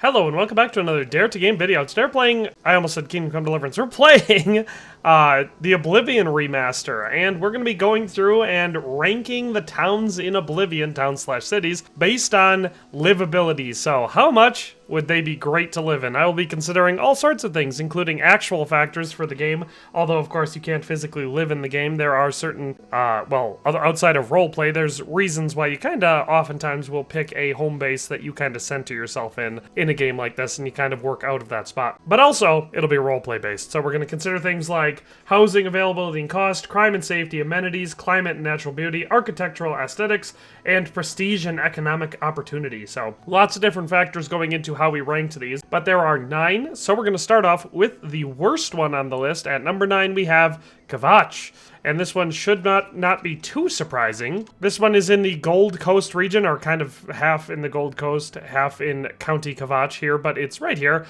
Hello and welcome back to another Dare to Game video. Today we're playing, I almost said Kingdom Come Deliverance, we're playing the Oblivion Remaster, and we're going to be going through and ranking the towns in Oblivion, towns/cities, based on livability. So how much would they be great to live in? I will be considering all sorts of things, including actual factors for the game, although of course you can't physically live in the game. There are certain, outside of roleplay, there's reasons why you kinda oftentimes will pick a home base that you kinda center yourself in a game like this, and you kind of work out of that spot. But also, it'll be roleplay based, so we're gonna consider things like housing availability and cost, crime and safety, amenities, climate and natural beauty, architectural aesthetics, and prestige and economic opportunity. So lots of different factors going into how we ranked these, but there are 9, so we're going to start off with the worst one on the list. At number 9 we have Kvatch, and this one should not be too surprising. This one is in the Gold Coast region, or kind of half in the Gold Coast, half in County Kavach here, but it's right here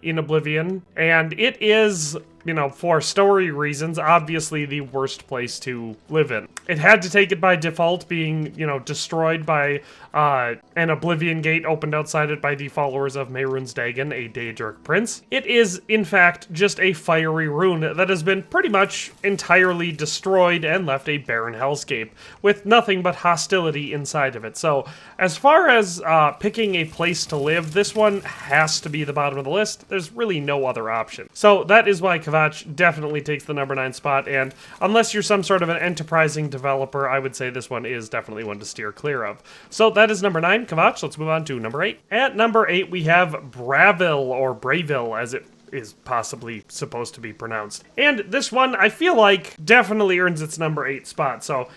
in Oblivion, and it is, you know, for story reasons, obviously the worst place to live in. It had to take it by default, being, you know, destroyed by an Oblivion gate opened outside it by the followers of Mehrunes Dagon, a Daedric prince. It is, in fact, just a fiery rune that has been pretty much entirely destroyed and left a barren hellscape, with nothing but hostility inside of it. So, as far as picking a place to live, this one has to be the bottom of the list. There's really no other option. So that is why Kvatch definitely takes the number 9 spot, and unless you're some sort of an enterprising developer, I would say this one is definitely one to steer clear of. So that is number 9, Kvatch. Let's move on to number 8. At number 8, we have Bravil, or Braville, as it is possibly supposed to be pronounced. And this one, I feel like, definitely earns its number 8 spot. So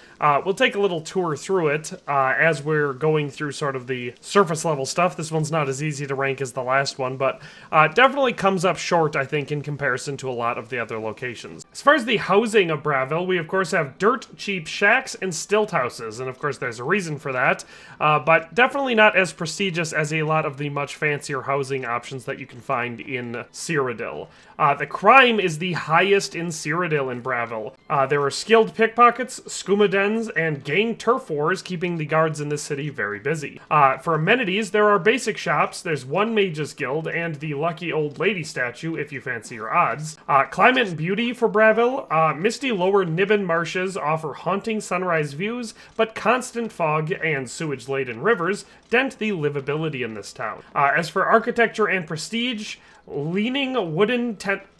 we'll take a little tour through it as we're going through sort of the surface level stuff. This one's not as easy to rank as the last one, but definitely comes up short, I think, in comparison to a lot of the other locations. As far as the housing of Bravil, we of course have dirt cheap shacks and stilt houses, and of course there's a reason for that, but definitely not as prestigious as a lot of the much fancier housing options that you can find in Cyrodiil. The crime is the highest in Cyrodiil in Bravil. There are skilled pickpockets, skooma dens, and gang turf wars, keeping the guards in this city very busy. For amenities, there are basic shops, there's one mage's guild, and the lucky old lady statue, if you fancy your odds. Climate and beauty for Bravil. Misty lower Niben marshes offer haunting sunrise views, but constant fog and sewage-laden rivers dent the livability in this town. As for architecture and prestige, leaning wooden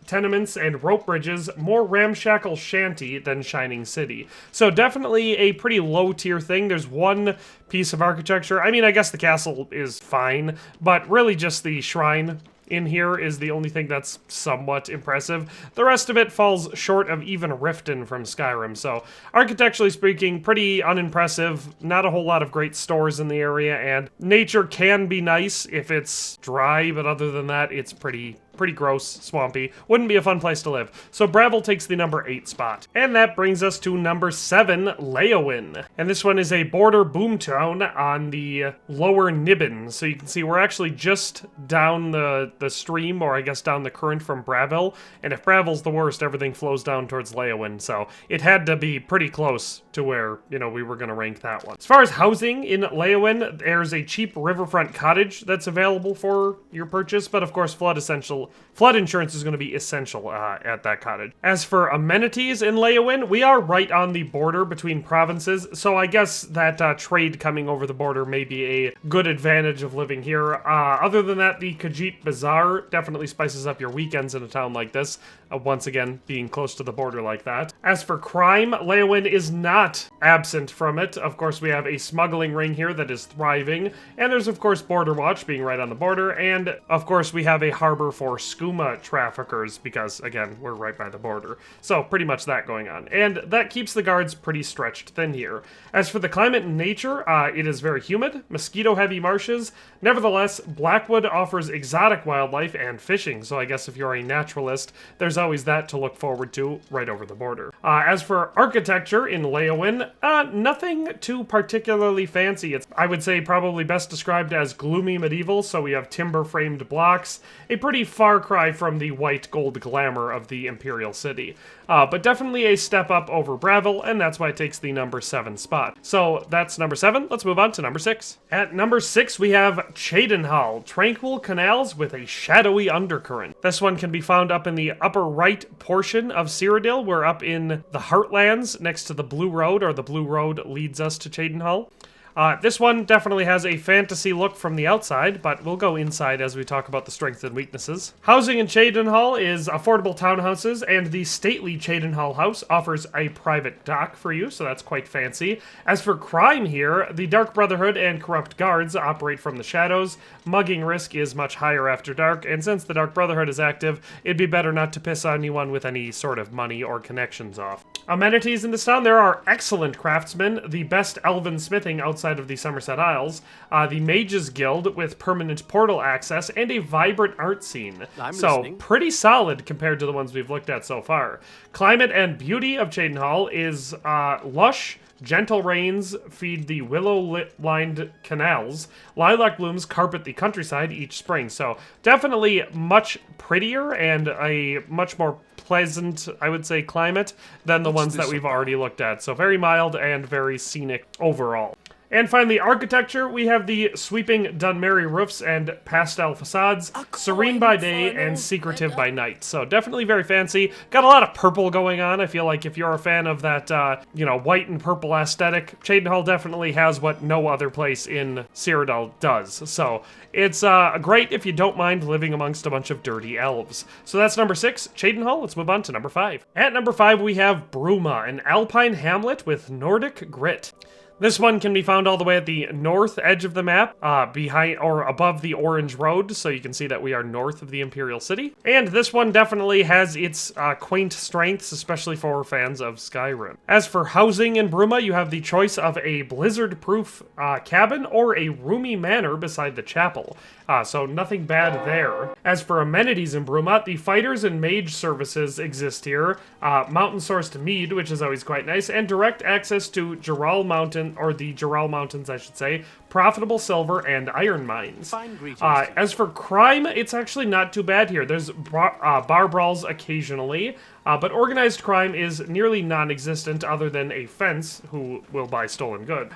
tenements and rope bridges, more ramshackle shanty than shining city. So definitely a pretty low tier thing. There's one piece of architecture. I mean, I guess the castle is fine, but really just the shrine in here is the only thing that's somewhat impressive. The rest of it falls short of even Riften from Skyrim, so architecturally speaking, pretty unimpressive. Not a whole lot of great stores in the area, and nature can be nice if it's dry, but other than that, it's pretty gross, swampy. Wouldn't be a fun place to live. So Bravil takes the number 8 spot. And that brings us to number 7, Leoin. And this one is a border boomtown on the lower Niben. So you can see we're actually just down the stream, or I guess down the current from Bravil. And if Bravil's the worst, everything flows down towards Leoin. So it had to be pretty close to where, you know, we were going to rank that one. As far as housing in Leoin, there's a cheap riverfront cottage that's available for your purchase, but of course flood insurance is going to be essential at that cottage. As for amenities in Leyawiin, we are right on the border between provinces, so I guess that trade coming over the border may be a good advantage of living here. Other than that, the Khajiit Bazaar definitely spices up your weekends in a town like this, once again, being close to the border like that. As for crime, Leyawiin is not absent from it. Of course, we have a smuggling ring here that is thriving, and there's of course Border Watch being right on the border, and of course we have a harbor for skooma traffickers, because again, we're right by the border. So pretty much that going on, and that keeps the guards pretty stretched thin here. As for the climate and nature, it is very humid, mosquito-heavy marshes. Nevertheless, Blackwood offers exotic wildlife and fishing, so I guess if you're a naturalist, there's always that to look forward to right over the border. As for architecture in Leyawiin, nothing too particularly fancy. It's, I would say, probably best described as gloomy medieval, so we have timber-framed blocks, a pretty fun far cry from the white gold glamour of the Imperial City. But definitely a step up over Bravil, and that's why it takes the number 7 spot. So that's number 7. Let's move on to number 6. At number 6, we have Cheydinhal, tranquil canals with a shadowy undercurrent. This one can be found up in the upper right portion of Cyrodiil. We're up in the Heartlands next to the Blue Road, or the Blue Road leads us to Cheydinhal. This one definitely has a fantasy look from the outside, but we'll go inside as we talk about the strengths and weaknesses. Housing in Cheydinhal is affordable townhouses, and the stately Cheydinhal house offers a private dock for you, so that's quite fancy. As for crime here, the Dark Brotherhood and corrupt guards operate from the shadows. Mugging risk is much higher after dark, and since the Dark Brotherhood is active, it'd be better not to piss anyone with any sort of money or connections off. Amenities in this town, there are excellent craftsmen, the best elven smithing outside of the Somerset Isles, the Mages Guild with permanent portal access, and a vibrant art scene. Pretty solid compared to the ones we've looked at so far. Climate and beauty of Cheydinhal is lush. Gentle rains feed the willow-lined canals. Lilac blooms carpet the countryside each spring. So definitely much prettier and a much more pleasant, I would say, climate than the ones that we've already looked at. So very mild and very scenic overall. And finally, architecture, we have the sweeping Dunmary roofs and pastel facades, serene by day and secretive by night. So definitely very fancy. Got a lot of purple going on. I feel like if you're a fan of that, white and purple aesthetic, Chadenhal definitely has what no other place in Cyrodiil does. So it's great if you don't mind living amongst a bunch of dirty elves. So that's number 6, Chadenhal. Let's move on to number 5. At number 5, we have Bruma, an alpine hamlet with Nordic grit. This one can be found all the way at the north edge of the map, behind or above the Orange Road, so you can see that we are north of the Imperial City. And this one definitely has its quaint strengths, especially for fans of Skyrim. As for housing in Bruma, you have the choice of a blizzard-proof cabin or a roomy manor beside the chapel. So nothing bad there. As for amenities in Bruma, the fighters and mage services exist here, mountain-sourced mead, which is always quite nice, and direct access to Chorrol Mountain, or the Chorrol Mountains, I should say, profitable silver and iron mines. As for crime, it's actually not too bad here. There's bar brawls occasionally, but organized crime is nearly non-existent other than a fence who will buy stolen goods.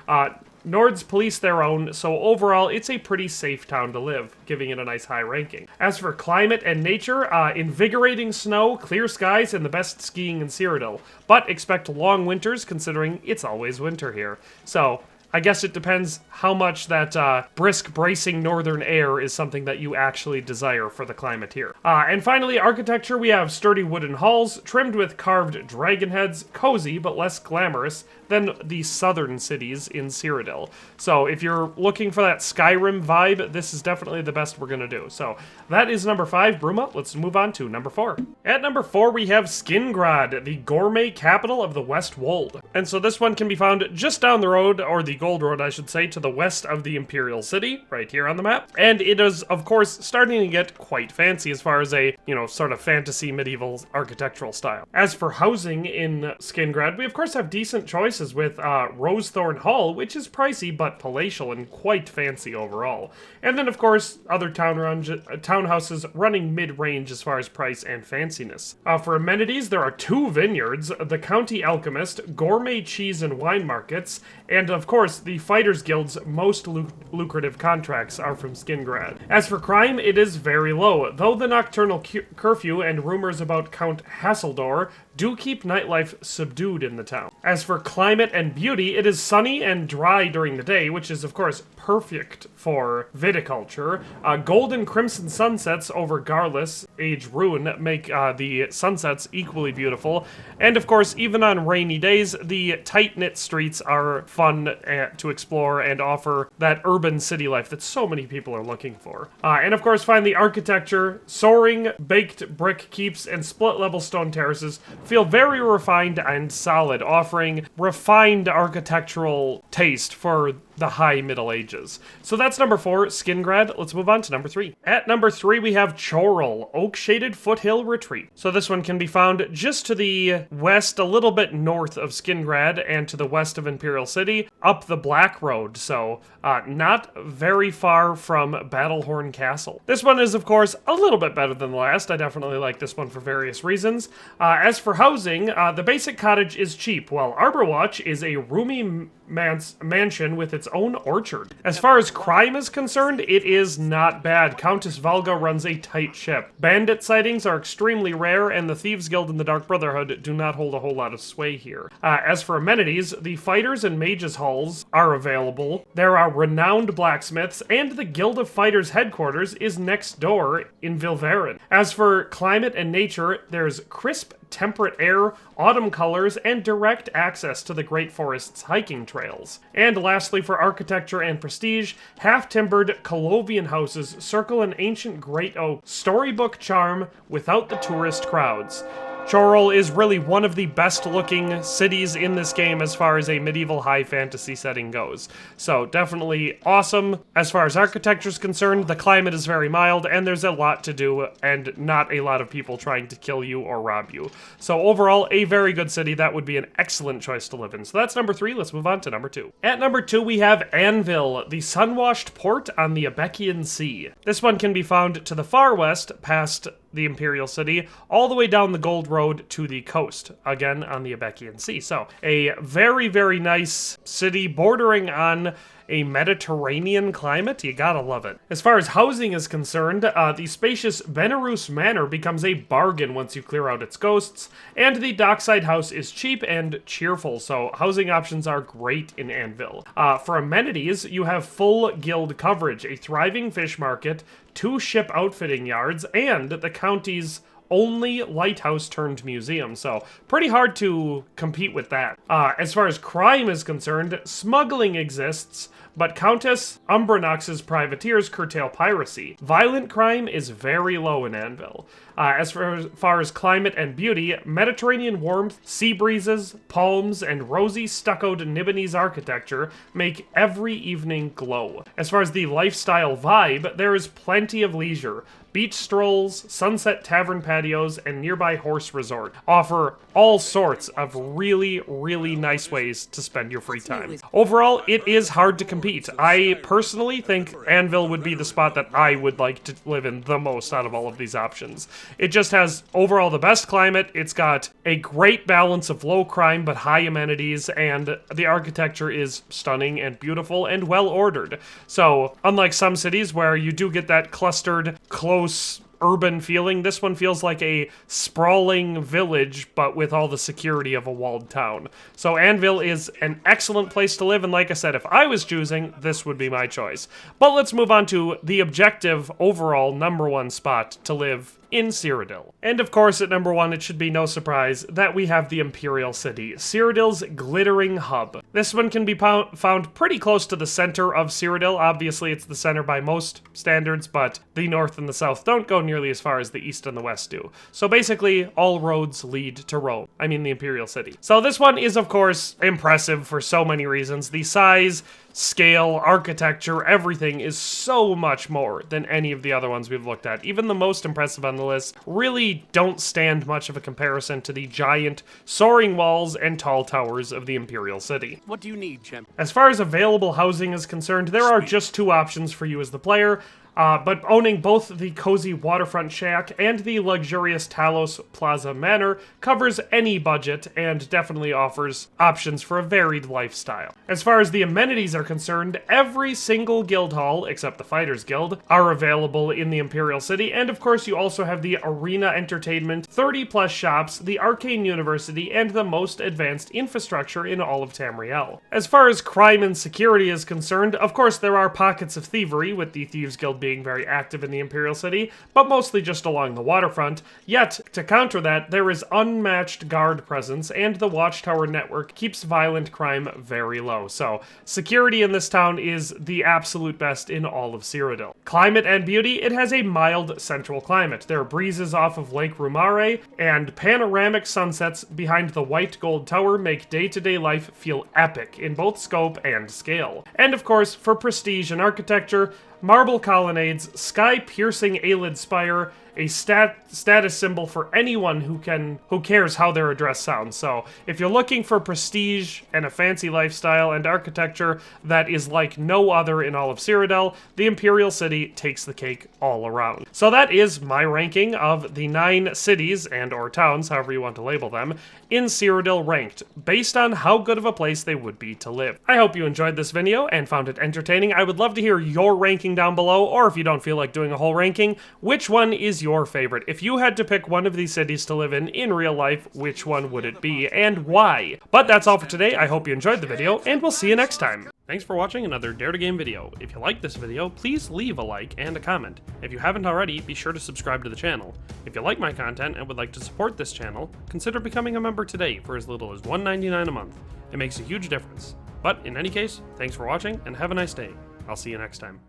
Nords police their own, so overall it's a pretty safe town to live, giving it a nice high ranking. As for climate and nature, invigorating snow, clear skies, and the best skiing in Cyrodiil. But expect long winters, considering it's always winter here. So I guess it depends how much that brisk, bracing northern air is something that you actually desire for the climate here. And finally, architecture, we have sturdy wooden halls, trimmed with carved dragon heads, cozy but less glamorous than the southern cities in Cyrodiil. So if you're looking for that Skyrim vibe, this is definitely the best we're gonna do. So that is number 5, Bruma. Let's move on to number 4. At number 4, we have Skingrad, the gourmet capital of the West Wold. And so this one can be found just down the road, or the Gold Road, I should say, to the west of the Imperial City, right here on the map. And it is, of course, starting to get quite fancy as far as a, sort of fantasy medieval architectural style. As for housing in Skingrad, we of course have decent choices with Rosethorn Hall, which is pricey but palatial and quite fancy overall. And then, of course, other townhouses running mid-range as far as price and fanciness. For amenities, there are 2 vineyards, the County Alchemist, gourmet cheese and wine markets, and of course, the Fighters Guild's most lucrative contracts are from Skingrad. As for crime, it is very low, though the nocturnal curfew and rumors about Count Hasseldor do keep nightlife subdued in the town. As for climate and beauty, it is sunny and dry during the day, which is of course perfect for viticulture. Golden crimson sunsets over Garlus, Age Ruin, make the sunsets equally beautiful. And of course, even on rainy days, the tight-knit streets are fun to explore and offer that urban city life that so many people are looking for. And of course, finally, architecture, soaring baked brick keeps and split-level stone terraces feel very refined and solid, offering refined architectural taste for the high Middle Ages. So that's number 4, Skingrad. Let's move on to number 3. At number 3, we have Chorrol, Oak-Shaded Foothill Retreat. So this one can be found just to the west, a little bit north of Skingrad, and to the west of Imperial City, up the Black Road, so not very far from Battlehorn Castle. This one is, of course, a little bit better than the last. I definitely like this one for various reasons. As for housing, the basic cottage is cheap, while Arborwatch is a roomy mansion with its own orchard. As far as crime is concerned, it is not bad. Countess Valga runs a tight ship. Bandit sightings are extremely rare, and the Thieves Guild and the Dark Brotherhood do not hold a whole lot of sway here. As for amenities, the Fighters and Mages Halls are available. There are renowned blacksmiths, and the Guild of Fighters headquarters is next door in Vilverin. As for climate and nature, there's crisp, temperate air, autumn colors, and direct access to the Great Forest's hiking trails. And lastly, for architecture and prestige, half-timbered Colovian houses circle an ancient great oak storybook charm without the tourist crowds. Chorrol is really one of the best looking cities in this game as far as a medieval high fantasy setting goes. So definitely awesome. As far as architecture is concerned, the climate is very mild and there's a lot to do and not a lot of people trying to kill you or rob you. So overall, a very good city. That would be an excellent choice to live in. So that's number 3. Let's move on to number 2. At number 2, we have Anvil, the sun-washed port on the Abekian Sea. This one can be found to the far west past the Imperial City, all the way down the Gold Road to the coast, again on the Abekian Sea. So, a very, very nice city bordering on a Mediterranean climate. You gotta love it. As far as housing is concerned, the spacious Venerus Manor becomes a bargain once you clear out its ghosts, and the dockside house is cheap and cheerful, so housing options are great in Anvil. For amenities, you have full guild coverage, a thriving fish market, 2 ship outfitting yards, and the county's only lighthouse turned museum, so pretty hard to compete with that. As far as crime is concerned, smuggling exists, but Countess Umbranox's privateers curtail piracy. Violent crime is very low in Anvil. As far as climate and beauty, Mediterranean warmth, sea breezes, palms, and rosy stuccoed Nibonese architecture make every evening glow. As far as the lifestyle vibe, there is plenty of leisure. Beach strolls, sunset tavern patios, and nearby horse resort offer all sorts of really, really nice ways to spend your free time. Overall, it is hard to compete. I personally think Anvil would be the spot that I would like to live in the most out of all of these options. It just has overall the best climate, it's got a great balance of low crime but high amenities, and the architecture is stunning and beautiful and well ordered. So, unlike some cities where you do get that clustered, close urban feeling, this one feels like a sprawling village, but with all the security of a walled town. So Anvil is an excellent place to live, and like I said, if I was choosing, this would be my choice. But let's move on to the objective overall #1 spot to live in Cyrodiil. And of course, at number 1, it should be no surprise that we have the Imperial City, Cyrodiil's glittering hub. This one can be found pretty close to the center of Cyrodiil. Obviously, it's the center by most standards, but the north and the south don't go nearly as far as the east and the west do. So basically, all roads lead to Rome. I mean, the Imperial City. So this one is, of course, impressive for so many reasons. The size, scale, architecture, everything is so much more than any of the other ones we've looked at. Even the most impressive on the list really don't stand much of a comparison to the giant, soaring walls and tall towers of the Imperial City. What do you need, champ? As far as available housing is concerned, there are just 2 options for you as the player. But owning both the cozy waterfront shack and the luxurious Talos Plaza Manor covers any budget and definitely offers options for a varied lifestyle. As far as the amenities are concerned, every single guild hall, except the Fighters Guild, are available in the Imperial City, and of course you also have the Arena Entertainment, 30+ shops, the Arcane University, and the most advanced infrastructure in all of Tamriel. As far as crime and security is concerned, of course there are pockets of thievery, with the Thieves Guild being very active in the Imperial City, but mostly just along the waterfront, yet To counter that, there is unmatched guard presence, and the watchtower network keeps violent crime very low, so security in this town is the absolute best in all of Cyrodiil. Climate and beauty, it has a mild central climate. There are breezes off of Lake Rumare, and panoramic sunsets behind the white gold tower make day-to-day life feel epic in both scope and scale. And of course, for prestige and architecture, marble colonnades, sky-piercing Aelid spire, a status symbol for anyone who cares how their address sounds. So if you're looking for prestige and a fancy lifestyle and architecture that is like no other in all of Cyrodiil, the Imperial City takes the cake all around. So that is my ranking of the 9 cities and or towns, however you want to label them, in Cyrodiil ranked, based on how good of a place they would be to live. I hope you enjoyed this video and found it entertaining. I would love to hear your ranking down below, or if you don't feel like doing a whole ranking, which one is your favorite? If you had to pick one of these cities to live in real life, which one would it be, and why? But that's all for today. I hope you enjoyed the video, and we'll see you next time. Thanks for watching another Dare to Game video. If you liked this video, please leave a like and a comment. If you haven't already, be sure to subscribe to the channel. If you like my content and would like to support this channel, consider becoming a member today for as little as $1.99 a month. It makes a huge difference. But in any case, thanks for watching and have a nice day. I'll see you next time.